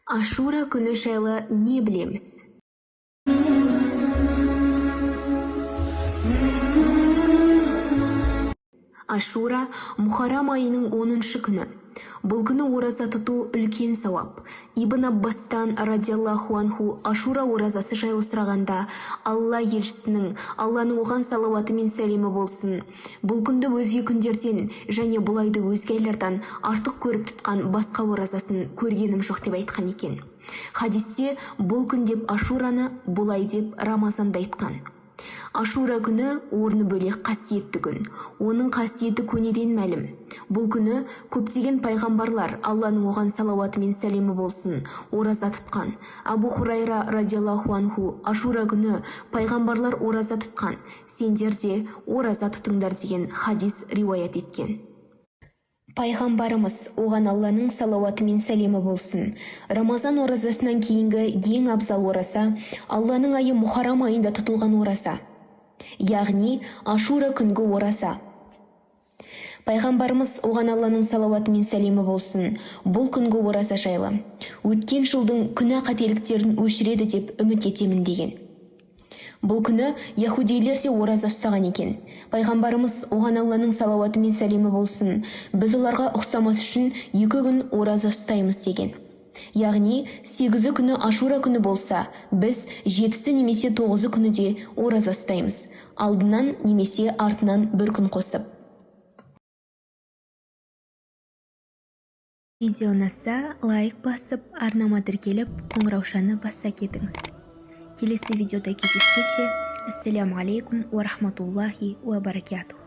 Ашура күні жайлы не білеміз? Ашура Мухаррам айының 10-шы күні. Бұл күні ораза тұту үлкен сауап. Ибн Аббастан радиаллаху анху Ашура оразасы жайлы сұрағанда, Алла елшісінің, Алланың оған салауаты мен сәлемі болсын, бұл күнді өзге күндерден және бұл айды өзге айлардан артық көріп тұтқан басқа оразасын көргенім жоқ деп айтқан екен. Хадисте бұл күн деп Ашураны, бұл ай деп Рамазанды айтқан. Ашура күні орны бөлек қасиетті күн. Оның қасиеті көнеден мәлім. Бұл күні көптеген пайғамбарлар, Алланың оған салауаты мен сәлемі болсын, ораза тұтқан. Абу Хурайра радиаллаху анху Ашура күні пайғамбарлар ораза тұтқан, сендер де ораза тұтыңдар деген хадис риуаят еткен. Пайғамбарымыз, оған Алланың салауаты мен сәлемі болсын, Рамазан оразасынан кейінгі ең абзал ораза Алланың айы Мухаррам айында тұтылған ораза, яғни Ашура күнгі ораза. Пайғамбарымыз, оған Алланың салауаты мен сәлемі болсын, бұл күнгі ораза жайлы өткен жылдың күнә қателіктерін өшіреді деп үміт етемін деген. Бұл күні яһудейлер де ораза ұстаған екен. Пайғамбарымыз, оған Алланың салауаты мен сәлемі болсын, біз оларға ұқсамас үшін 2 күн ораза ұстаймыз деген. Яғни 8 күні Ашура күні болса, біз 7 немесе 9 күні де ораза ұстаймыз. Алдынан немесе артынан 1 күн қосып. Видео ұнаса, лайк басып, арнама тіркеліп, қоңыраушаны баса кетіңіз. Келесі видеода кездескенше, ассаляму алейкум ва рахматуллахи ва баракатух.